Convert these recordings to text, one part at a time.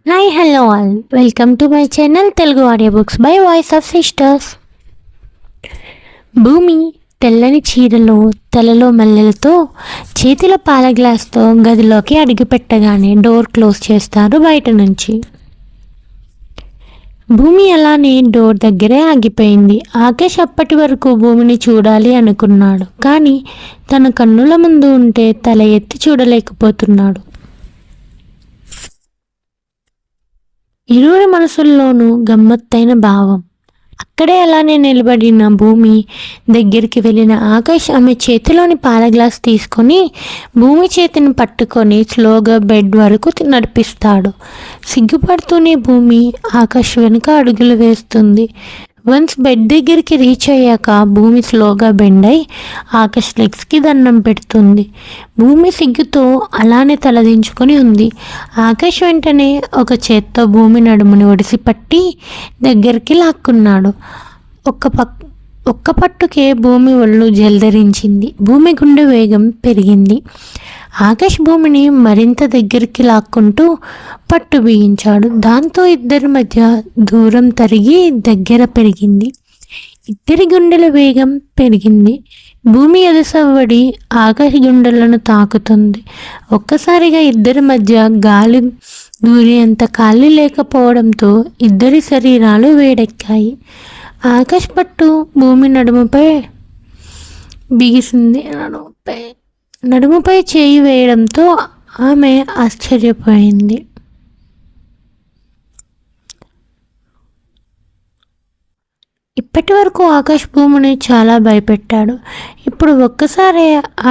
Hi hello all welcome to my channel Telugu audio books by voice of sisters. భూమి తెల్లని చీరలో తలలో మల్లెలతో చేతిలో పాల గ్లాస్తో గదిలోకి అడుగుపెట్టగానే డోర్ క్లోజ్ చేస్తారు బయట నుంచి. భూమి అలానే డోర్ దగ్గరే ఆగిపోయింది. ఆకాష్ అప్పటి వరకు భూమిని చూడాలి అనుకున్నాడు, కానీ తన కన్నుల ముందు ఉంటే తల ఎత్తి చూడలేకపోతున్నాడు. ఇరువురి మనసుల్లోనూ గమ్మత్తైన భావం. అక్కడే అలానే నిలబడిన భూమి దగ్గరికి వెళ్ళిన ఆకాష్ ఆమె చేతిలోని పాల గ్లాస్ తీసుకొని భూమి చేతిని పట్టుకొని స్లోగా బెడ్ వరకు నడిపిస్తాడు. సిగ్గుపడుతూనే భూమి ఆకాష్ వెనుక అడుగులు వేస్తుంది. వన్స్ బెడ్ దగ్గరికి రీచ్ అయ్యాక భూమి స్లోగా బెండ్ అయి ఆకాష్ లెగ్స్కి దండం పెడుతుంది. భూమి సిగ్గుతో అలానే తలదించుకొని ఉంది. ఆకాష్ వెంటనే ఒక చేత్తో భూమి నడుముని ఒడిసి పట్టి దగ్గరికి లాక్కున్నాడు. ఒక్క పట్టుకే భూమి ఒళ్ళు జల్దరించింది. భూమి గుండె వేగం పెరిగింది. ఆకాష్ భూమిని మరింత దగ్గరికి లాక్కుంటూ పట్టు బిగించాడు. దాంతో ఇద్దరి మధ్య దూరం తరిగి దగ్గర పెరిగింది. ఇద్దరి గుండెల వేగం పెరిగింది. భూమి ఎదుసవ్వడి ఆకాష్ గుండెలను తాకుతుంది. ఒక్కసారిగా ఇద్దరి మధ్య గాలి దూరేంత ఖాళీ లేకపోవడంతో ఇద్దరి శరీరాలు వేడెక్కాయి. ఆకాష్ పట్టు భూమి నడుముపై బిగిసింది. నడుముపై చేయి వేయడంతో ఆమె ఆశ్చర్యపోయింది. ఇప్పటి వరకు ఆకాష్ భూమిని చాలా భయపెట్టాడు. ఇప్పుడు ఒక్కసారి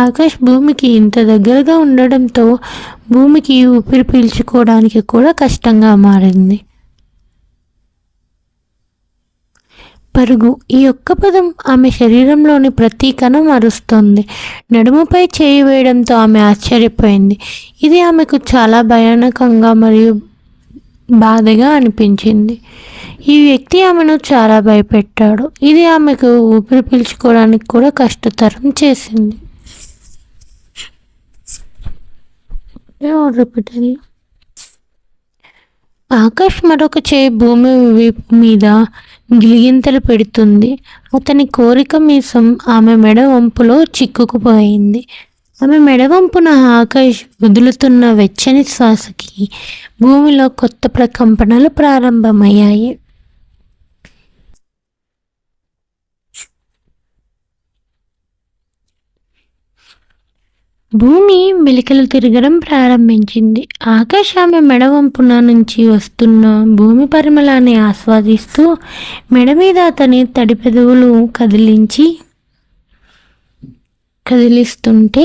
ఆకాష్ భూమికి ఇంత దగ్గరగా ఉండడంతో భూమికి ఊపిరి పీల్చుకోవడానికి కూడా కష్టంగా మారింది. పరుగు ఈ ఒక్క పదం ఆమె శరీరంలోని ప్రతి కణం అరుస్తోంది. నడుముపై చేయి వేయడంతో ఆమె ఆశ్చర్యపోయింది. ఇది ఆమెకు చాలా భయానకంగా మరియు బాధగా అనిపించింది. ఈ వ్యక్తి ఆమెను చాలా భయపెట్టాడు. ఇది ఆమెకు ఊపిరి పీల్చుకోవడానికి కూడా కష్టతరం చేసింది. ఆకాష్ మరొక చేయి భూమి వీపు మీద గిలిగింతలు పెడుతుంది. అతని కోరిక మీసం ఆమె మెడ వంపులో చిక్కుకుపోయింది. ఆమె మెడవంపున ఆకాష్ వదులుతున్న వెచ్చని శ్వాసకి భూమిలో కొత్త ప్రకంపనలు ప్రారంభమయ్యాయి. భూమి మెలికలు తిరగడం ప్రారంభించింది. ఆకాష్ ఆమె మెడవంపున నుంచి వస్తున్న భూమి పరిమళాన్ని ఆస్వాదిస్తూ మెడ మీద అతని తడి పెదవులు కదిలిస్తుంటే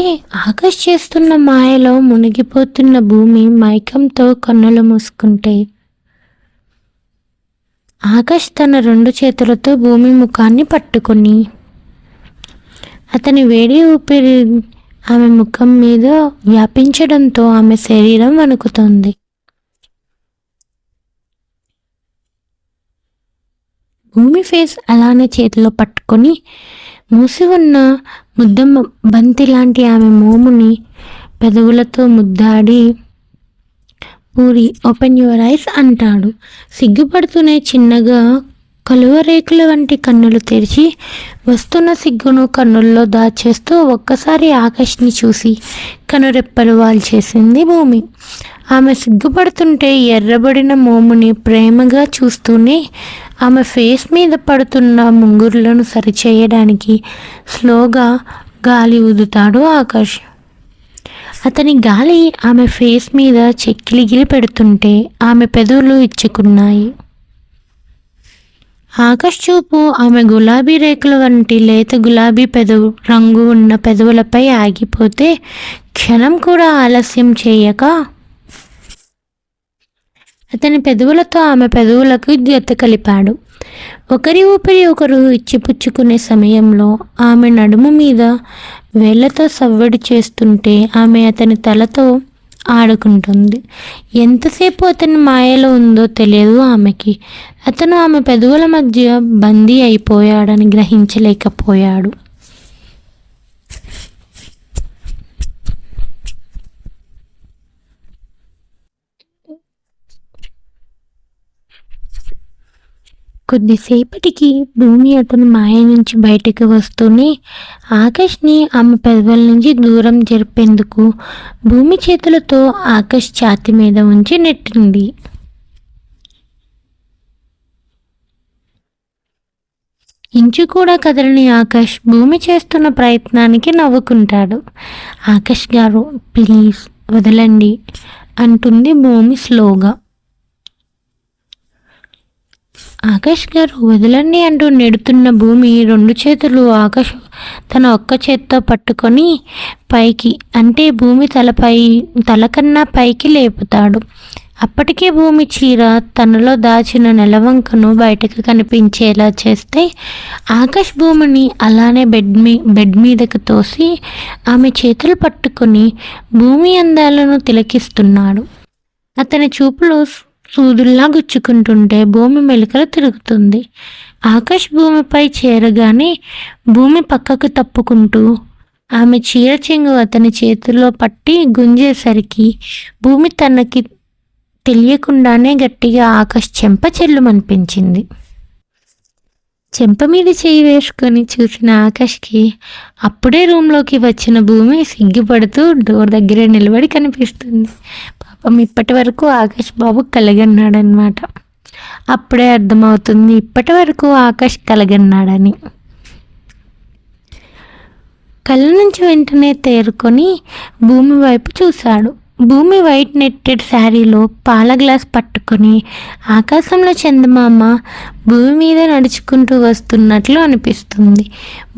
ఆకాష్ చేస్తున్న మాయలో మునిగిపోతున్న భూమి మైకంతో కన్నులు మూసుకుంటే ఆకాష్ తన రెండు చేతులతో భూమి ముఖాన్ని పట్టుకొని అతని వేడి ఊపిరి ఆమె ముఖం మీద వ్యాపించడంతో ఆమె శరీరం వణుకుతుంది. భూమి ఫేస్ అలానే చేతిలో పట్టుకొని మూసి ఉన్న ముద్ద బంతి లాంటి ఆమె మోముని పెదవులతో ముద్దాడి పూరి ఓపెన్ యువర్ ఐస్ అంటాడు. సిగ్గుపడుతూనే చిన్నగా కలువరేకుల వంటి కన్నులు తెరిచి వస్తున్న సిగ్గును కన్నుల్లో దాచేస్తూ ఒక్కసారి ఆకాష్ని చూసి కనురెప్పలు వాల్చేసింది భూమి. ఆమె సిగ్గుపడుతుంటే ఎర్రబడిన మోముని ప్రేమగా చూస్తూనే ఆమె ఫేస్ మీద పడుతున్న ముంగురులను సరిచేయడానికి స్లోగా గాలి ఊదుతాడు ఆకాష్. అతని గాలి ఆమె ఫేస్ మీద చెక్కిలిగిలి పెడుతుంటే ఆమె పెదవులు ఇచ్చుకున్నాయి. ఆకాష్ చూపు ఆమె గులాబీ రేకుల వంటి లేత గులాబీ రంగు ఉన్న పెదవులపై ఆగిపోతే క్షణం కూడా ఆలస్యం చేయక అతని పెదవులతో ఆమె పెదవులకు జత కలిపాడు. ఒకరి ఊపిరి ఒకరు ఇచ్చిపుచ్చుకునే సమయంలో ఆమె నడుము మీద వేళ్లతో సవ్వడి చేస్తుంటే ఆమె అతని తలతో ఆడుకుంటుంది. ఎంతసేపు అతని మాయలో ఉందో తెలియదు ఆమెకి. అతను ఆమె పెదవుల మధ్య బందీ అయిపోయాడని గ్రహించలేకపోయాడు. కొద్దిసేపటికి భూమి అతని మాయ నుంచి బయటకు వస్తూనే ఆకాష్ని ఆమె పెదవుల నుంచి దూరం జరిపేందుకు భూమి చేతులతో ఆకాష్ ఛాతి మీద ఉంచి నెట్టింది. ఇంచు కూడా కదలని ఆకాష్ భూమి చేస్తున్న ప్రయత్నానికి నవ్వుకుంటాడు. ఆకాష్ గారు ప్లీజ్ వదలండి అంటుంది భూమి స్లోగా. ఆకాష్ గారు వదలండి అంటూ నెడుతున్న భూమి రెండు చేతులు ఆకాష్ తన ఒక్క చేత్తో పట్టుకొని పైకి అంటే భూమి తల కన్నా పైకి లేపుతాడు. అప్పటికే భూమి చీర తనలో దాచిన నెలవంకను బయటకు కనిపించేలా చేస్తే ఆకాష్ భూమిని అలానే బెడ్ మీదకు తోసి ఆమె చేతులు పట్టుకొని భూమి అందాలను తిలకిస్తున్నాడు. అతని చూపులో సూదుల్లా గుచ్చుకుంటుంటే భూమి మెలికలు తిరుగుతుంది. ఆకాష్ భూమిపై చేరగానే భూమి పక్కకు తప్పుకుంటూ ఆమె చీర చెంగు అతని చేతిలో పట్టి గుంజేసరికి భూమి తనకి తెలియకుండానే గట్టిగా ఆకాష్ చెంప చెల్లుమనిపించింది. చెంప మీద చేయి వేసుకొని చూసిన ఆకాష్కి అప్పుడే రూమ్లోకి వచ్చిన భూమి సిగ్గుపడుతూ డోర్ దగ్గరే నిలబడి కనిపిస్తుంది. పాపం ఇప్పటి వరకు ఆకాష్ బాబు కలగన్నాడనమాట. అప్పుడే అర్థమవుతుంది ఇప్పటి వరకు ఆకాష్ కలగన్నాడని. కళ్ళ నుంచి వెంటనే తేరుకొని భూమి వైపు చూశాడు. భూమి వైట్ నెట్టెడ్ శారీలో పాల గ్లాస్ పట్టుకొని ఆకాశంలో చందమామ భూమి మీద నడుచుకుంటూ వస్తున్నట్లు అనిపిస్తుంది.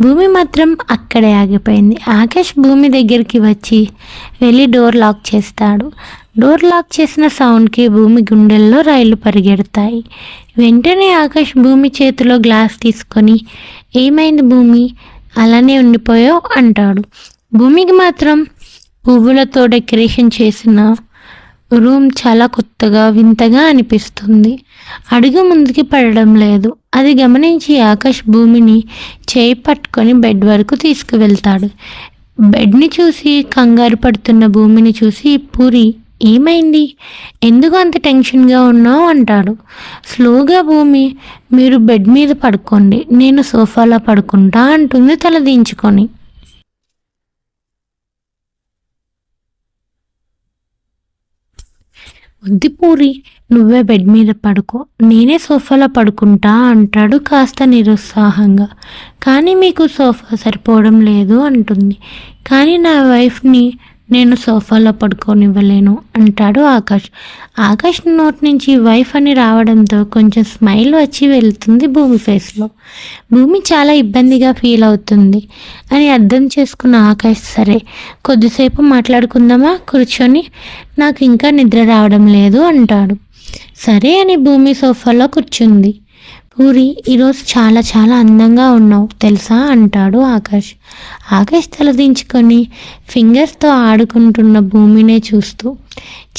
భూమి మాత్రం అక్కడే ఆగిపోయింది. ఆకాష్ భూమి దగ్గరికి వచ్చి వెళ్ళి డోర్ లాక్ చేస్తాడు. డోర్ లాక్ చేసిన సౌండ్కి భూమి గుండెల్లో రైళ్లు పరిగెడతాయి. వెంటనే ఆకాష్ భూమి చేతిలో గ్లాస్ తీసుకొని ఏమైంది భూమి అలానే ఉండిపోయావు అంటాడు. భూమికి మాత్రం పువ్వులతో డెకరేషన్ చేసిన రూమ్ చాలా కొత్తగా వింతగా అనిపిస్తుంది. అడుగు ముందుకి పడడం లేదు. అది గమనించి ఆకాష్ భూమిని చేయి పట్టుకొని బెడ్ వరకు తీసుకువెళ్తాడు. బెడ్ని చూసి కంగారు పడుతున్న భూమిని చూసి పూరి ఏమైంది ఎందుకు అంత టెన్షన్గా ఉన్నావు అంటాడు. స్లోగా భూమి మీరు బెడ్ మీద పడుకోండి నేను సోఫాలో పడుకుంటా అంటుంది తల దించుకొని. వద్దు పూరి నువ్వే బెడ్ మీద పడుకో నేనే సోఫాలో పడుకుంటా అంటాడు కాస్త నిరుత్సాహంగా. కానీ మీకు సోఫా సరిపోవడం లేదు అంటుంది. కానీ నా వైఫ్ని నేను సోఫాలో పడుకోనివ్వలేను అంటాడు ఆకాష్. ఆకాష్ నోటి నుంచి వైఫ్ అని రావడంతో కొంచెం స్మైల్ వచ్చి వెళ్తుంది భూమి ఫేస్లో. భూమి చాలా ఇబ్బందిగా ఫీల్ అవుతుంది అని అర్థం చేసుకున్న ఆకాష్ సరే కొద్దిసేపు మాట్లాడుకుందామా కూర్చొని నాకు ఇంకా నిద్ర రావడం లేదు అంటాడు. సరే అని భూమి సోఫాలో కూర్చుంది. పూరి ఈరోజు చాలా చాలా అందంగా ఉన్నావు తెలుసా అంటాడు ఆకాష్. ఆకాష్ తలదించుకొని ఫింగర్స్తో ఆడుకుంటున్న భూమినే చూస్తూ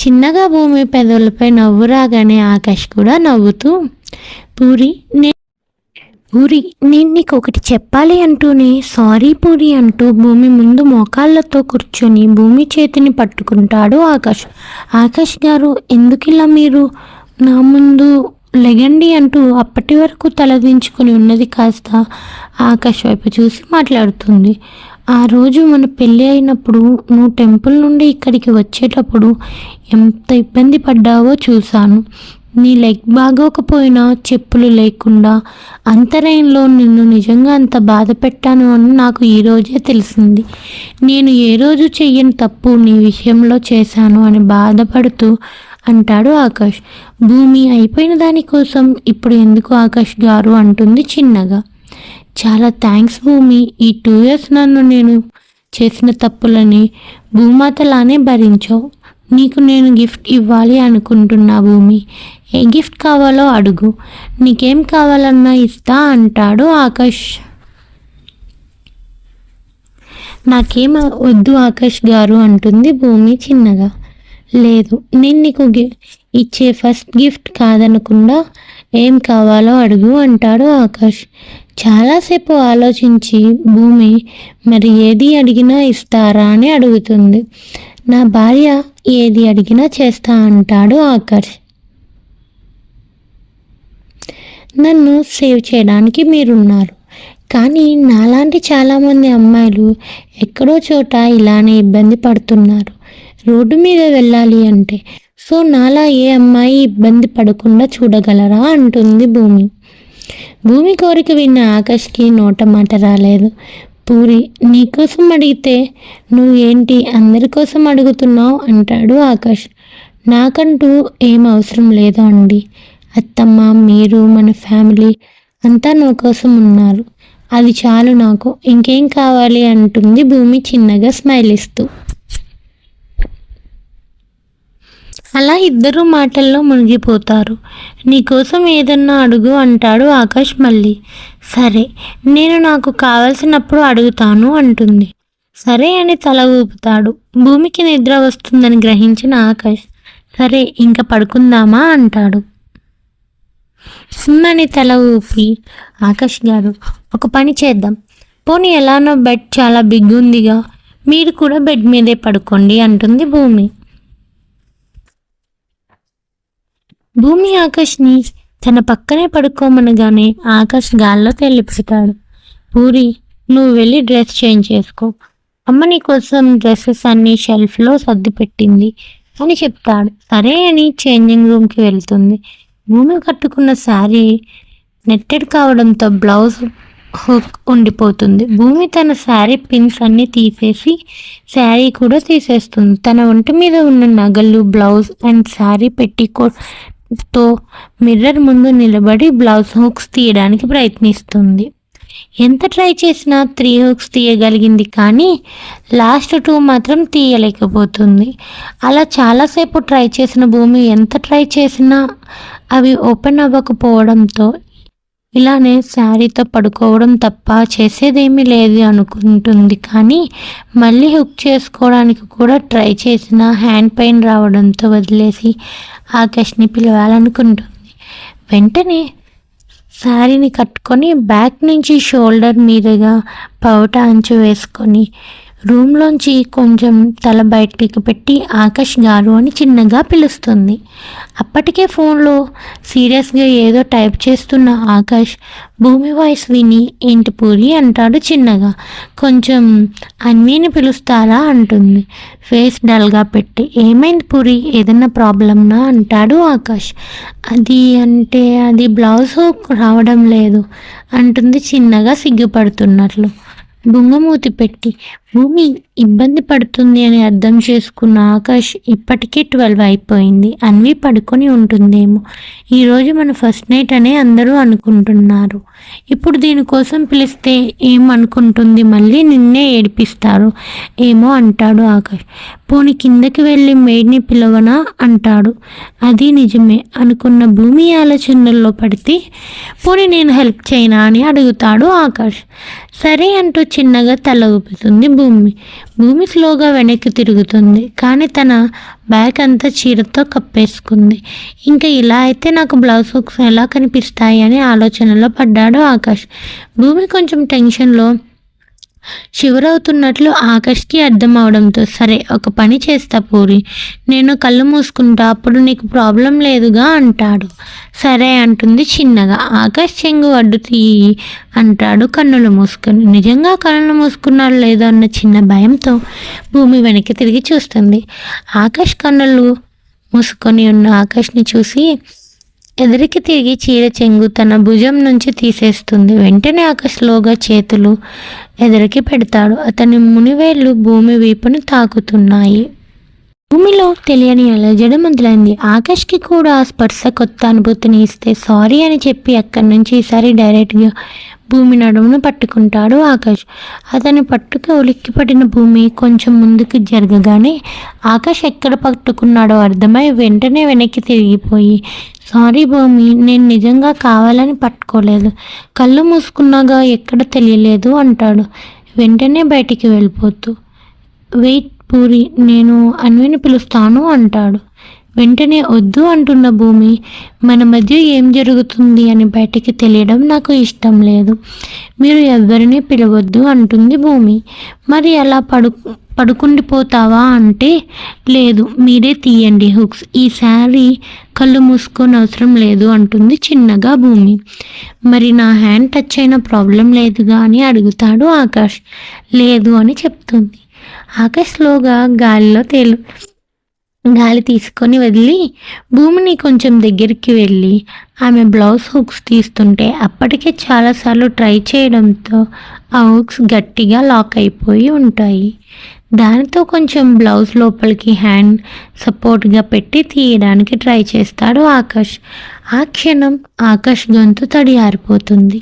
చిన్నగా భూమి పెదవులపై నవ్వు రాగానే ఆకాష్ కూడా నవ్వుతూ పూరి నేను నీకు ఒకటి చెప్పాలి అంటూనే సారీ పూరి అంటూ భూమి ముందు మోకాళ్ళతో కూర్చొని భూమి చేతిని పట్టుకుంటాడు ఆకాష్. ఆకాష్ గారు ఎందుకిలా మీరు నా ముందు లెగండి అంటూ అప్పటి వరకు తలదించుకొని ఉన్నది కాస్త ఆకాష్ వైపు చూసి మాట్లాడుతుంది. ఆ రోజు మన పెళ్ళి అయినప్పుడు నువ్వు టెంపుల్ నుండి ఇక్కడికి వచ్చేటప్పుడు ఎంత ఇబ్బంది పడ్డావో చూశాను. నీ లెగ్ బాగోకపోయినా చెప్పులు లేకుండా అంతరాయంలో నిన్ను నిజంగా అంత బాధ పెట్టాను అని నాకు ఈరోజే తెలిసింది. నేను ఏ రోజు చెయ్యని తప్పు నీ విషయంలో చేశాను అని బాధపడుతూ అంటాడు ఆకాష్. భూమి అయిపోయిన దానికోసం ఇప్పుడు ఎందుకు ఆకాష్ గారు అంటుంది చిన్నగా. చాలా థ్యాంక్స్ భూమి. ఈ 2 years నన్ను నేను చేసిన తప్పులని భూమాతలానే భరించావు. నీకు నేను గిఫ్ట్ ఇవ్వాలి అనుకుంటున్నా భూమి. ఏ గిఫ్ట్ కావాలో అడుగు నీకేం కావాలన్నా ఇస్తా అంటాడు ఆకాష్. నాకేం వద్దు ఆకాష్ గారు అంటుంది భూమి చిన్నగా. లేదు నేను నీకు ఇచ్చే ఫస్ట్ గిఫ్ట్ కాదనకుండా ఏం కావాలో అడుగు అంటాడు ఆకాష్. చాలాసేపు ఆలోచించి భూమి మరి ఏది అడిగినా ఇస్తారా అని అడుగుతుంది. నా భార్య ఏది అడిగినా చేస్తా అంటాడు ఆకాష్. నన్ను సేవ్ చేయడానికి మీరున్నారు. కానీ నాలాంటి చాలామంది అమ్మాయిలు ఎక్కడో చోట ఇలానే ఇబ్బంది పడుతున్నారు రోడ్డు మీద వెళ్ళాలి అంటే. సో నాలా ఏ అమ్మాయి ఇబ్బంది పడకుండా చూడగలరా అంటుంది భూమి. భూమి కోరిక విన్న ఆకాష్కి నోట మాట రాలేదు. పూరి, నీకోసం అడిగితే నువ్వేంటి అందరి కోసం అడుగుతున్నావు అంటాడు ఆకాష్. నాకంటూ ఏం అవసరం లేదు అండి. అత్తమ్మ, మీరు, మన ఫ్యామిలీ అంతా నా కోసం ఉన్నారు. అది చాలు నాకు, ఇంకేం కావాలి అంటుంది భూమి చిన్నగా స్మైల్ ఇస్తూ. అలా ఇద్దరు మాటల్లో మునిగిపోతారు. నీకోసం ఏదన్నా అడుగు అంటాడు ఆకాష్ మళ్ళీ. సరే, నేను నాకు కావలసినప్పుడు అడుగుతాను అంటుంది. సరే అని తల ఊపుతాడు. భూమికి నిద్ర వస్తుందని గ్రహించిన ఆకాష్ సరే ఇంక పడుకుందామా అంటాడు. సుమ్మని తల ఊపి ఆకాష్ గారు, ఒక పని చేద్దాం. పోనీ ఎలానో బెడ్ చాలా బిగ్ ఉందిగా, మీరు కూడా బెడ్ మీదే పడుకోండి అంటుంది భూమి. భూమి ఆకాష్ని తన పక్కనే పడుకోమనగానే ఆకాష్ గాల్లో తేలిపోతాడు. పూరి, నువ్వు వెళ్ళి డ్రెస్ చేంజ్ చేసుకో. అమ్మ నీ కోసం డ్రెస్సెస్ అన్నీ షెల్ఫ్లో సర్ది పెట్టింది అని చెప్తాడు. సరే అని చేంజింగ్ రూమ్కి వెళ్తుంది. భూమి కట్టుకున్న శారీ నెట్టెడ్ కావడంతో బ్లౌజ్ హుక్ ఉండిపోతుంది. భూమి తన శారీ పిన్స్ అన్నీ తీసేసి శారీ కూడా తీసేస్తుంది. తన ఒంటి మీద ఉన్న నగలు, బ్లౌజ్ అండ్ శారీ పెట్టికోట్తో మిర్రర్ ముందు నిలబడి బ్లౌజ్ హుక్స్ తీయడానికి ప్రయత్నిస్తుంది. ఎంత ట్రై చేసినా 3 హుక్స్ తీయగలిగింది, కానీ లాస్ట్ 2 మాత్రం తీయలేకపోతుంది. అలా చాలాసేపు ట్రై చేసిన భూమి ఎంత ట్రై చేసినా అవి ఓపెన్ అవ్వకపోవడంతో ఇలానే శారీతో పడుకోవడం తప్ప చేసేదేమీ లేదు అనుకుంటుంది. కానీ మళ్ళీ హుక్ చేసుకోవడానికి కూడా ట్రై చేసిన హ్యాండ్ పెయిన్ రావడంతో వదిలేసి ఆకాష్ని పిలవాలనుకుంటుంది. వెంటనే శారీని కట్టుకొని బ్యాక్ నుంచి షోల్డర్ మీదుగా పౌట అంచు వేసుకొని రూమ్లోంచి కొంచెం తల బయటికి పెట్టి ఆకాష్ గారు అని చిన్నగా పిలుస్తుంది. అప్పటికే ఫోన్లో సీరియస్గా ఏదో టైప్ చేస్తున్న ఆకాష్ భూమి వాయిస్ విని ఏంటి పూరి అంటాడు చిన్నగా. కొంచెం అన్వీని పిలుస్తారా అంటుంది ఫేస్ డల్గా పెట్టి. ఏమైంది పూరి, ఏదన్నా ప్రాబ్లమ్నా అంటాడు ఆకాష్. అది బ్లౌజ్ రావడం లేదు అంటుంది చిన్నగా సిగ్గుపడుతున్నట్లు. బుంగమూతి పెట్టి. భూమి ఇబ్బంది పడుతుంది అని అర్థం చేసుకున్న ఆకాష్ ఇప్పటికే 12 అయిపోయింది. అన్వి పడుకొని ఉంటుందేమో. ఈరోజు మన ఫస్ట్ నైట్ అనే అందరూ అనుకుంటున్నారు. ఇప్పుడు దీనికోసం పిలిస్తే ఏమనుకుంటుంది, మళ్ళీ నిన్నే ఏడిపిస్తారు ఏమో అంటాడు ఆకాష్. పోనీ కిందకి వెళ్ళి మేడ్ని పిలవనా అంటాడు. అది నిజమే అనుకున్న భూమి ఆలోచనల్లో పడితే పోనీ నేను హెల్ప్ చేయనా అని అడుగుతాడు ఆకాష్. సరే అంటూ చిన్నగా తల ఊపుతుంది భూమి స్లోగా వెనక్కి తిరుగుతుంది. కానీ తన బ్యాగ్ అంతా చీరతో కప్పేసుకుంది. ఇంకా ఇలా అయితే నాకు బ్లౌజ్ హుక్స్ ఎలా కనిపిస్తాయి అని ఆలోచనలో పడ్డాడు ఆకాష్. భూమి కొంచెం టెన్షన్లో షివరవుతున్నట్లు ఆకాష్కి అర్థం అవడంతో సరే ఒక పని చేస్తా పూరి, నేను కళ్ళు మూసుకుంటా, అప్పుడు నీకు ప్రాబ్లం లేదుగా అంటాడు. సరే అంటుంది చిన్నగా. ఆకాష్ చెంగు అడ్డు తీయి అంటాడు కన్నులు మూసుకొని. నిజంగా కన్నులు మూసుకున్నాడు లేదో అన్న చిన్న భయంతో భూమి వెనక్కి తిరిగి చూస్తుంది. ఆకాష్ కన్నులు మూసుకొని ఉన్న ఆకాష్ని చూసి ఎదురికి తిరిగి చీర చెంగు తన భుజం నుంచి తీసేస్తుంది. వెంటనే ఆకాష్ స్లోగా చేతులు ఎదురికి పెడతాడు. అతని మునివేళ్లు భూమి వీపును తాకుతున్నాయి. భూమిలో తెలియని అలజడి మొదలైంది. ఆకాష్కి కూడా ఆ స్పర్శ కొత్త అనుభూతిని ఇస్తే సారీ అని చెప్పి అక్కడి నుంచి ఈసారి డైరెక్ట్గా భూమి నడుమును పట్టుకుంటాడు ఆకాష్. అతని పట్టుకు ఉలిక్కిపడిన భూమి కొంచెం ముందుకు జరగగానే ఆకాష్ ఎక్కడ పట్టుకున్నాడో అర్థమై వెంటనే వెనక్కి తిరిగిపోయి సారీ భూమి, నేను నిజంగా కావాలని పట్టుకోలేదు, కళ్ళు మూసుకున్నాగా ఎక్కడ తెలియలేదు అంటాడు వెంటనే బయటికి వెళ్ళిపోతూ. వెయిట్ పూరి, నేను అన్విని పిలుస్తాను అంటాడు. వెంటనే వద్దు అంటున్న భూమి, మన మధ్య ఏం జరుగుతుంది అని బయటికి తెలియడం నాకు ఇష్టం లేదు. మీరు ఎవరిని పిలవద్దు అంటుంది భూమి. మరి అలా పడుకుండిపోతావా అంటే, లేదు మీరే తీయండి హుక్స్, ఈసారి కళ్ళు మూసుకొని అవసరం లేదు అంటుంది చిన్నగా భూమి. మరి నా హ్యాండ్ టచ్ అయిన ప్రాబ్లం లేదుగా అని అడుగుతాడు ఆకాష్. లేదు అని చెప్తుంది. ఆకాష్ స్లోగా గాలి తీసుకొని వదిలి భూమిని కొంచెం దగ్గరికి వెళ్ళి ఆమె బ్లౌజ్ హుక్స్ తీస్తుంటే అప్పటికే చాలాసార్లు ట్రై చేయడంతో ఆ హుక్స్ గట్టిగా లాక్ అయిపోయి ఉంటాయి. దానితో కొంచెం బ్లౌజ్ లోపలికి హ్యాండ్ సపోర్ట్గా పెట్టి తీయడానికి ట్రై చేస్తాడు ఆకాష్. ఆ క్షణం ఆకాష్ గొంతు తడి ఆరిపోతుంది.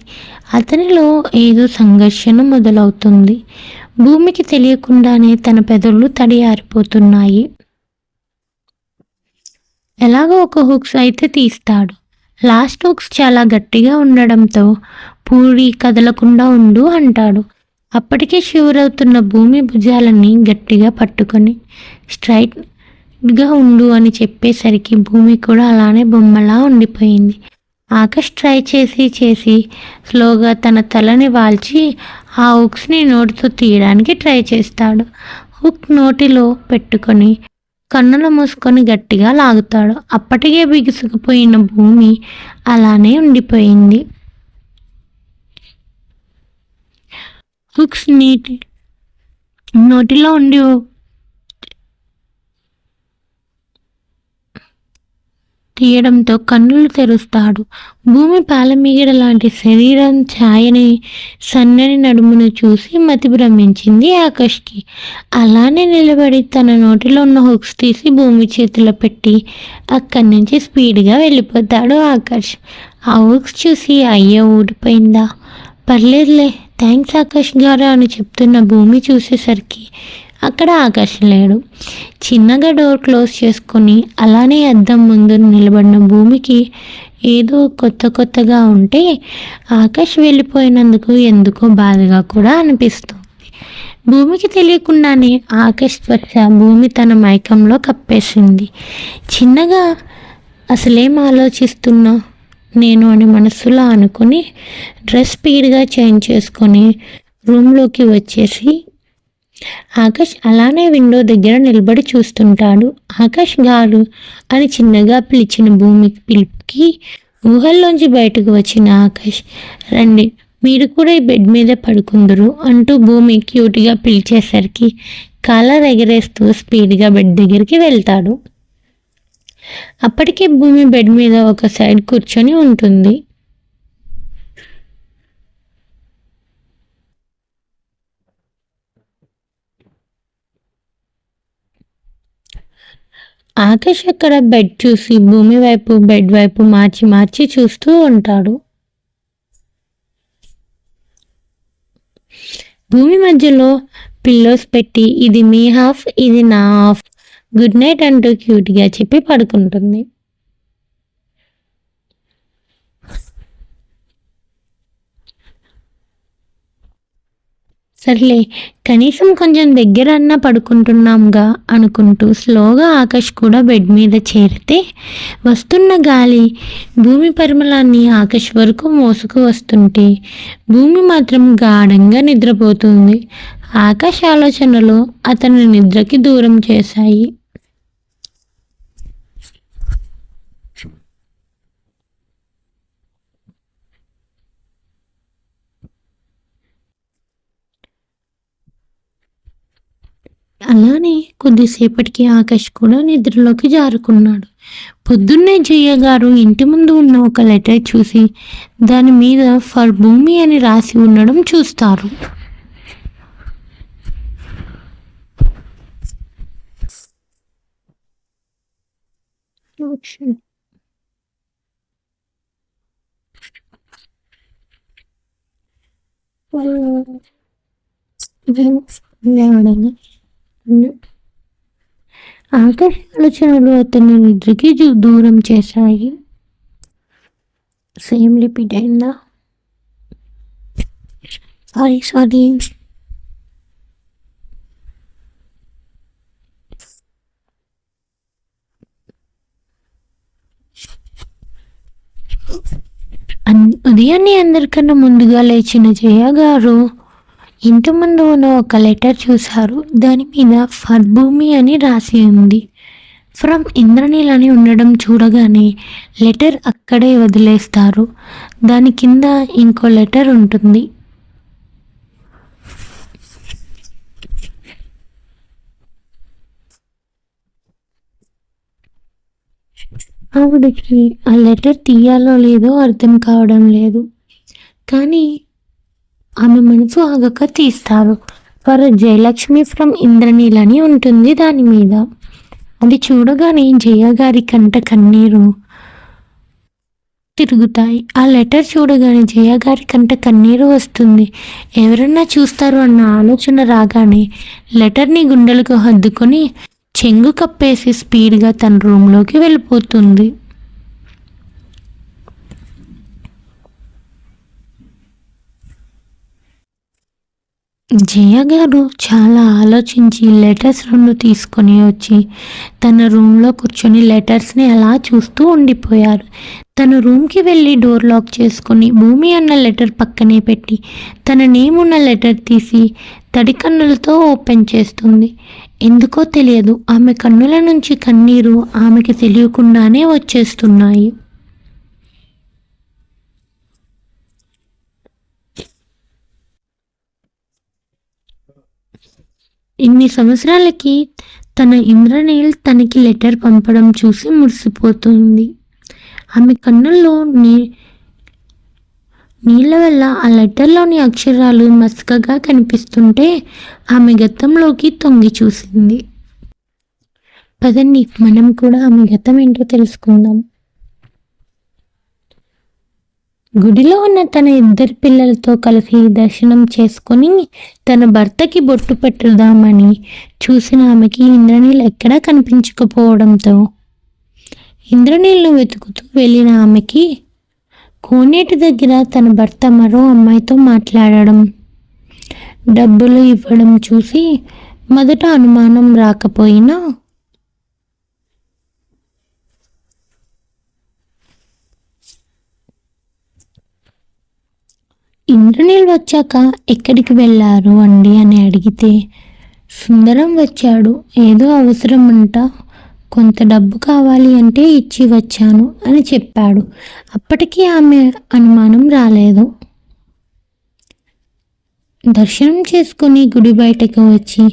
అతనిలో ఏదో సంఘర్షణ మొదలవుతుంది. భూమికి తెలియకుండానే తన పెదవులు తడి ఆరిపోతున్నాయి. ఎలాగో ఒక హుక్స్ అయితే తీస్తాడు. లాస్ట్ హుక్స్ చాలా గట్టిగా ఉండడంతో పూరి కదలకుండా ఉండు అంటాడు. అప్పటికే షివరవుతున్న భూమి భుజాలని గట్టిగా పట్టుకొని స్ట్రైట్గా ఉండు అని చెప్పేసరికి భూమి కూడా అలానే బొమ్మలా ఉండిపోయింది. ఆకాష్ ట్రై చేసి స్లోగా తన తలని వాల్చి ఆ హుక్స్ని నోటితో తీయడానికి ట్రై చేస్తాడు. హుక్ నోటిలో పెట్టుకొని కన్నులు మూసుకొని గట్టిగా లాగుతాడు. అప్పటికే బిగుసుకుపోయిన భూమి అలానే ఉండిపోయింది. హుక్స్ నోటిలో ఉండి తీయడంతో కన్నులు తెరుస్తాడు. భూమి పాలమీగడ లాంటి శరీరం ఛాయని సన్నని నడుమును చూసి మతి భ్రమించింది ఆకాష్కి. అలానే నిలబడి తన నోటిలో ఉన్న హుక్స్ తీసి భూమి చేతిలో పెట్టి అక్కడి నుంచి స్పీడ్గా వెళ్ళిపోతాడు ఆకాష్. ఆ హుక్స్ చూసి అయ్యో ఊడిపోయిందా, పర్లేదులే థ్యాంక్స్ ఆకాష్ గారు అని చెప్తున్న భూమి చూసేసరికి అక్కడ ఆకాష్ లేడు. చిన్నగా డోర్ క్లోజ్ చేసుకొని అలానే అద్దం ముందు నిలబడిన భూమికి ఏదో కొత్తగా ఉంటే ఆకాష్ వెళ్ళిపోయినందుకు ఎందుకో బాధగా కూడా అనిపిస్తుంది. భూమికి తెలియకుండానే ఆకాష్ స్పర్శ భూమి తన మైకంలో కప్పేసింది. చిన్నగా అసలేం ఆలోచిస్తున్నా నేను అని మనసులో అనుకుని డ్రెస్ స్పీడ్గా చేంజ్ చేసుకొని రూమ్లోకి వచ్చేసి ఆకాష్ అలానే విండో దగ్గర నిలబడి చూస్తుంటాడు. ఆకాష్ గారు అని చిన్నగా పిలిచిన భూమి పిలుపుకి ఊహల్లోంచి బయటకు వచ్చిన ఆకాష్, రండి మీరు కూడా ఈ బెడ్ మీద పడుకుందరు అంటూ భూమి క్యూట్గా పిలిచేసరికి కాలర్ ఎగరేస్తూ స్పీడ్గా బెడ్ దగ్గరికి వెళ్తాడు. అప్పటికే భూమి బెడ్ మీద ఒక సైడ్ కూర్చొని ఉంటుంది. ఆకాష్ అక్కడ బెడ్ చూసి భూమి వైపు బెడ్ వైపు మార్చి చూస్తూ ఉంటాడు. భూమి మధ్యలో పిల్లోస్ పెట్టి ఇది మీ హాఫ్ ఇది నా హాఫ్, గుడ్ నైట్ అంటూ క్యూట్గా చెప్పి పడుకుంటుంది. సర్లే కనీసం కొంచెం దగ్గర అన్నా పడుకుంటున్నాంగా అనుకుంటూ స్లోగా ఆకాష్ కూడా బెడ్ మీద చేరితే వస్తున్న గాలి భూమి పరిమళాన్ని ఆకాష్ వరకు మోసుకు వస్తుంటే భూమి మాత్రం గాఢంగా నిద్రపోతుంది. ఆకాష్ ఆలోచనలు అతని నిద్రకి దూరం చేశాయి. అలానే కొద్దిసేపటికి ఆకాష్ కూడా నిద్రలోకి జారుకున్నాడు. పొద్దున్నే జయ్య గారు ఇంటి ముందు ఉన్న ఒక లెటర్ చూసి దాని మీద ఫర్ భూమి అని రాసి ఉండడం చూస్తారు. ఆకాశ ఆలోచనలు అతన్ని నిద్రకి దూరం చేశాయి. సేమ్ రిపీట్ అయిందా? సారీ ఉదయాన్నే అందరికన్నా ముందుగా లేచిన జయ గారు ఇంటి ముందు ఉన్న ఒక లెటర్ చూశారు. దాని మీద ఫర్ భూమి అని రాసి ఉంది. ఫ్రమ్ ఇంద్రనీల్ అని ఉండడం చూడగానే లెటర్ అక్కడే వదిలేస్తారు. దాని కింద ఇంకో లెటర్ ఉంటుంది. ఆవిడకి ఆ లెటర్ తీయాలో లేదో అర్థం కావడం లేదు. కానీ ఆమె మనసు ఆగక తీస్తారు. ఫర్ జయలక్ష్మి ఫ్రమ్ ఇంద్రనీల్ అని ఉంటుంది దాని మీద. అది చూడగానే జయ గారి కంట కన్నీరు తిరుగుతాయి. ఆ లెటర్ చూడగానే జయ గారి కంట కన్నీరు వస్తుంది. ఎవరన్నా చూస్తారు అన్న ఆలోచన రాగానే లెటర్ని గుండెలకు హద్దుకొని చెంగు కప్పేసి స్పీడ్గా తన రూమ్లోకి వెళ్ళిపోతుంది. జయ గారు చాలా ఆలోచించి లెటర్స్ 2 తీసుకొని వచ్చి తన రూమ్లో కూర్చొని లెటర్స్ని అలా చూస్తూ ఉండిపోయారు. తన రూమ్కి వెళ్ళి డోర్ లాక్ చేసుకొని భూమి అన్న లెటర్ పక్కనే పెట్టి తన నేమ్ ఉన్న లెటర్ తీసి తడి కన్నులతో ఓపెన్ చేస్తుంది. ఎందుకో తెలియదు, ఆమె కన్నుల నుంచి కన్నీరు ఆమెకి తెలియకుండానే వచ్చేస్తున్నాయి. ఇన్ని సంవత్సరాలకి తన ఇంద్రనీల్ తనకి లెటర్ పంపడం చూసి మురిసిపోతుంది. ఆమె కన్నుల్లో నీళ్ళ వల్ల ఆ లెటర్లోని అక్షరాలు మసకగా కనిపిస్తుంటే ఆమె గతంలోకి తొంగి చూసింది. పదండి, మనం కూడా ఆమె గతం ఏంటో తెలుసుకుందాం. గుడిలో ఉన్న తన 2 పిల్లలతో కలిసి దర్శనం చేసుకొని తన భర్తకి బొట్టు పెట్టుదామని చూసిన ఆమెకి ఇంద్రనీల్ ఎక్కడా కనిపించకపోవడంతో ఇంద్రనీల్ను వెతుకుతూ వెళ్ళిన ఆమెకి కోనేటి దగ్గర తన భర్త మరో అమ్మాయితో మాట్లాడడం, డబ్బులు ఇవ్వడం చూసి మొదట అనుమానం రాకపోయినా ఇంద్రనీల్ వచ్చాక ఎక్కడికి వెళ్ళారు అండి అని అడిగితే, సుందరం వచ్చాడు, ఏదో అవసరం అంట, కొంత డబ్బు కావాలి అంటే ఇచ్చి వచ్చాను అని చెప్పాడు. అప్పటికీ ఆమె అనుమానం రాలేదు. దర్శనం చేసుకుని గుడి బయటకు వచ్చి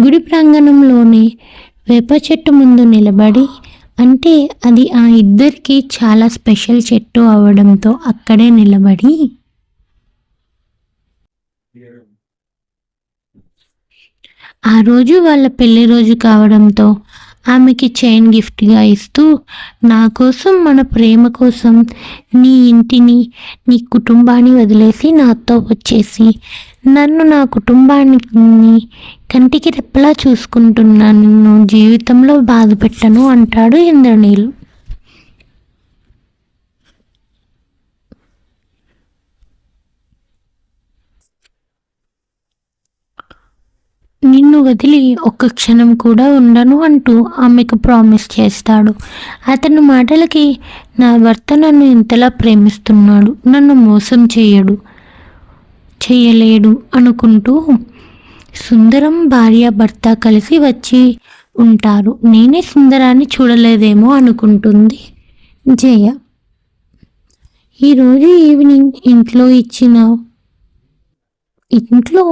గుడి ప్రాంగణంలోనే వేప చెట్టు ముందు నిలబడి, అంటే అది ఆ ఇద్దరికి చాలా స్పెషల్ చెట్టు అవడంతో అక్కడే నిలబడి ఆ రోజు వాళ్ళ పెళ్లి రోజు కావడంతో ఆమెకి చైన్ గిఫ్ట్గా ఇస్తూ, నా కోసం, మన ప్రేమ కోసం నీ ఇంటిని, నీ కుటుంబాన్ని వదిలేసి నాతో వచ్చేసి నన్ను, నా కుటుంబాన్ని కంటికి రెప్పలా చూసుకుంటున్నా, నిన్ను జీవితంలో బాధ పెట్టను అంటాడు ఇంద్రనీల్. నిన్ను వదిలి ఒక్క క్షణం కూడా ఉండను అంటూ ఆమెకు ప్రామిస్ చేస్తాడు. అతని మాటలకి నా భర్త నన్ను ఇంతలా ప్రేమిస్తున్నాడు, నన్ను మోసం చేయలేడు అనుకుంటూ సుందరం భార్య భర్త కలిసి వచ్చి ఉంటారు. నేనే సుందరాన్ని చూడలేదేమో అనుకుంటుంది జయ. ఈరోజు ఈవినింగ్ ఇంట్లో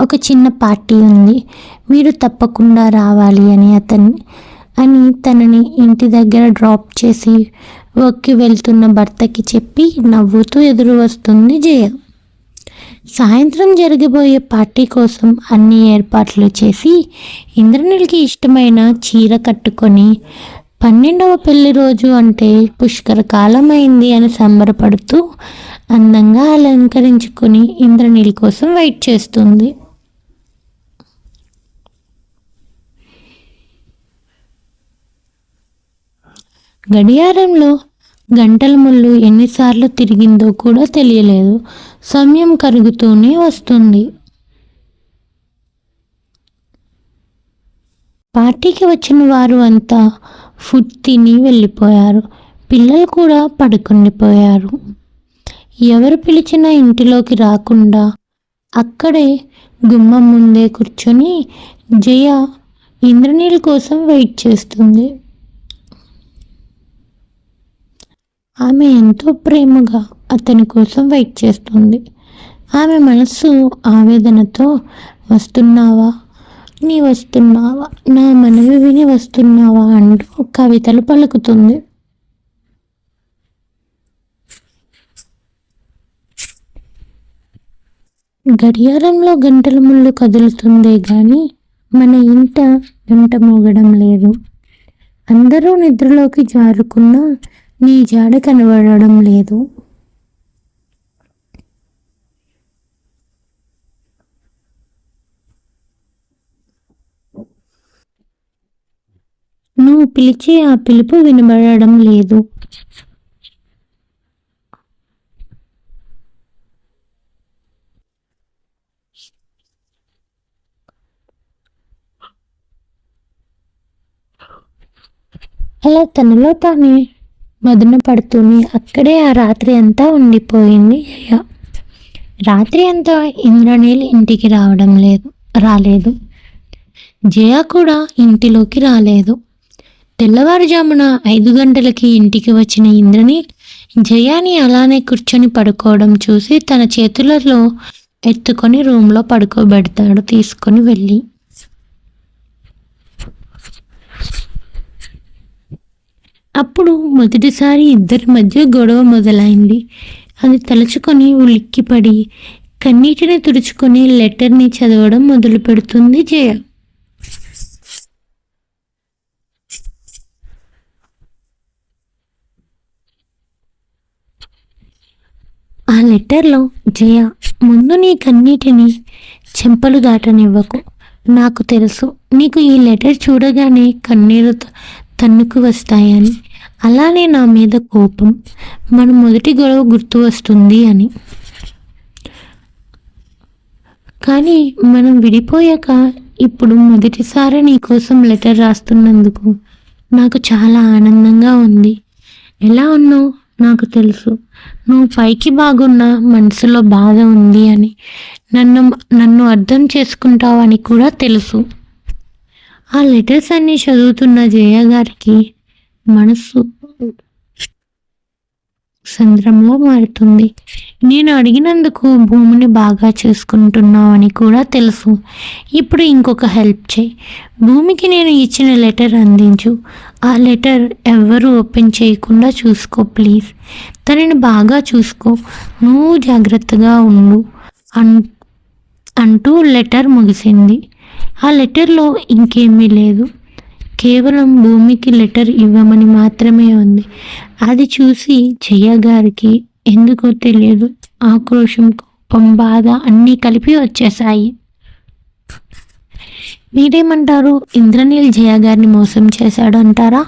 ఒక చిన్న పార్టీ ఉంది, మీరు తప్పకుండా రావాలి అని తనని ఇంటి దగ్గర డ్రాప్ చేసి వర్క్కి వెళ్తున్న భర్తకి చెప్పి నవ్వుతూ ఎదురు వస్తుంది జయ. సాయంత్రం జరగబోయే పార్టీ కోసం అన్ని ఏర్పాట్లు చేసి ఇంద్రనీల్కి ఇష్టమైన చీర కట్టుకొని 12వ పెళ్లి రోజు అంటే పుష్కర కాలం అయింది అని సంబరపడుతూ అందంగా అలంకరించుకుని ఇంద్రనీల్ కోసం వెయిట్ చేస్తుంది. గడియారంలో గంటల ముళ్ళు ఎన్నిసార్లు తిరిగిందో కూడా తెలియలేదు. సమయం కరుగుతూనే వస్తుంది. పార్టీకి వచ్చిన వారు అంతా ఫుడ్ తిని వెళ్ళిపోయారు. పిల్లలు కూడా పడుకుండిపోయారు. ఎవరు పిలిచినా ఇంటిలోకి రాకుండా అక్కడే గుమ్మం ముందే కూర్చొని జయ ఇంద్రనీల్ కోసం వెయిట్ చేస్తుంది. ఆమె ఎంతో ప్రేమగా అతని కోసం వెయిట్ చేస్తుంది. ఆమె మనస్సు ఆవేదనతో వస్తున్నావా, నీ వస్తున్నావా, నా మనవి విని వస్తున్నావా అంటూ కవితలు పలుకుతుంది. గడియారంలో గంటల ముళ్ళు కదులుతుందే గాని మన ఇంట గంట మోగడం లేదు. అందరూ నిద్రలోకి జారుకున్నా నీ జాడ కనబడడం లేదు. నువ్వు పిలిచే ఆ పిలుపు వినబడడం లేదు. అలా తనలో తానే మదన పడుతూనే అక్కడే ఆ రాత్రి అంతా ఉండిపోయింది జయ. రాత్రి అంతా ఇంద్రనీల్ ఇంటికి రాలేదు. జయ కూడా ఇంటిలోకి రాలేదు. తెల్లవారుజామున 5 గంటలకి ఇంటికి వచ్చిన ఇంద్రనీల్ జయాని అలానే కూర్చొని పడుకోవడం చూసి తన చేతులలో ఎత్తుకొని రూమ్లో పడుకోబెడతాడు తీసుకొని వెళ్ళి. అప్పుడు మొదటిసారి ఇద్దరి మధ్య గొడవ మొదలైంది. అది తలుచుకొని ఉలిక్కిపడి కన్నీటిని తుడుచుకొని లెటర్ని చదవడం మొదలు పెడుతుంది జయ. ఆ లెటర్లో జయ, ముందు నీ కన్నీటిని చెంపలు దాటనివ్వకు. నాకు తెలుసు నీకు ఈ లెటర్ చూడగానే కన్నీరు తన్నుకు వస్తాయని, అలానే నా మీద కోపం, మన మొదటి గొడవ గుర్తు వస్తుంది అని. కానీ మనం విడిపోయాక ఇప్పుడు మొదటిసారి నీ కోసం లెటర్ రాస్తున్నందుకు నాకు చాలా ఆనందంగా ఉంది. ఎలా ఉన్నావు నాకు తెలుసు. నువ్వు పైకి బాగున్నా మనసులో బాధ ఉంది అని, నన్ను అర్థం చేసుకుంటావని కూడా తెలుసు. ఆ లెటర్స్ అన్నీ చదువుతున్న జయ గారికి మనసు సంద్రంలో మారుతుంది. నేను అడిగినందుకు భూమిని బాగా చూసుకుంటున్నావని కూడా తెలుసు. ఇప్పుడు ఇంకొక హెల్ప్ చేయి. భూమికి నేను ఇచ్చిన లెటర్ అందించు. ఆ లెటర్ ఎవ్వరూ ఓపెన్ చేయకుండా చూసుకో ప్లీజ్. తనని బాగా చూసుకో, నువ్వు జాగ్రత్తగా ఉండు అంటూ లెటర్ ముగిసింది. ఆ లెటర్లో ఇంకేమీ లేదు, కేవలం భూమికి లెటర్ ఇవ్వమని మాత్రమే ఉంది. అది చూసి జయ గారికి ఎందుకో తెలియదు ఆక్రోషం, కోపం, బాధ అన్నీ కలిపి వచ్చేసాయి. మీరేమంటారు? ఇంద్రనీల్ జయ గారిని మోసం చేశాడు అంటారా?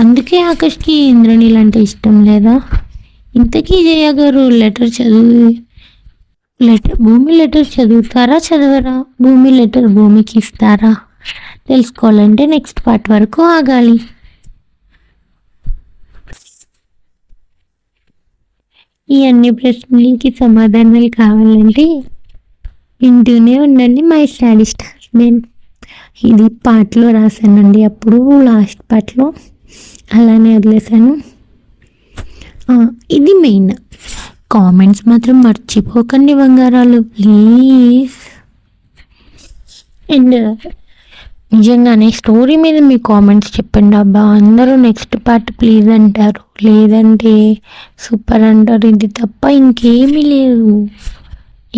అందుకే ఆకాష్కి ఇంద్రనీల్ అంటే ఇష్టం లేదా? ఇంతకీ జయ గారు భూమి లెటర్ చదువుతారా చదవరా? భూమి లెటర్ భూమికి ఇస్తారా? తెలుసుకోవాలంటే నెక్స్ట్ పార్ట్ వరకు ఆగాలి. ఈ అన్ని ప్రశ్నలకి సమాధానాలు కావాలంటే వింటూనే ఉండండి మై స్టడీస్ట్ హస్బెండ్. ఇది పార్ట్లో రాశానండి, అప్పుడు లాస్ట్ పార్ట్లో అలానే వదిలేసాను. ఇది మెయిన్. కామెంట్స్ మాత్రం మర్చిపోకండి బంగారాలు ప్లీజ్. అండ్ నిజంగానే స్టోరీ మీద మీ కామెంట్స్ చెప్పండి అబ్బా. అందరూ నెక్స్ట్ పార్ట్ ప్లీజ్ అంటారు, లేదంటే సూపర్ అంటారు. ఇది తప్ప ఇంకేమీ లేదు.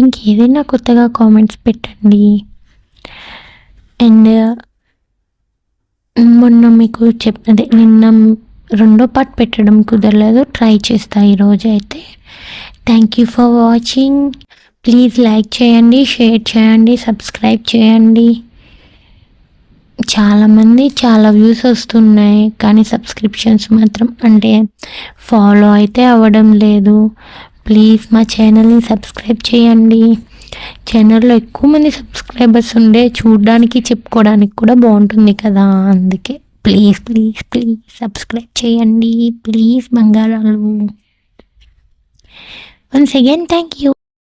ఇంకేదైనా కొత్తగా కామెంట్స్ పెట్టండి. అండ్ మొన్న మీకు చెప్పినదే, నిన్న 2వ పార్ట్ పెట్టడం కుదరలేదు, ట్రై చేస్తా ఈరోజు అయితే. Thank you for watching. Please like చేయండి, షేర్ చేయండి, సబ్స్క్రైబ్ చేయండి. చాలామంది చాలా వ్యూస్ వస్తున్నాయి కానీ సబ్స్క్రిప్షన్స్ మాత్రం అంటే ఫాలో అయితే అవ్వడం లేదు. ప్లీజ్ మా ఛానల్ని సబ్స్క్రైబ్ చేయండి. ఛానల్లో ఎక్కువ మంది సబ్స్క్రైబర్స్ ఉండే చూడడానికి చెప్పుకోవడానికి కూడా బాగుంటుంది కదా, అందుకే ప్లీజ్ ప్లీజ్ ప్లీజ్ సబ్స్క్రైబ్ చేయండి ప్లీజ్ బంగారాలు. Once again thank you.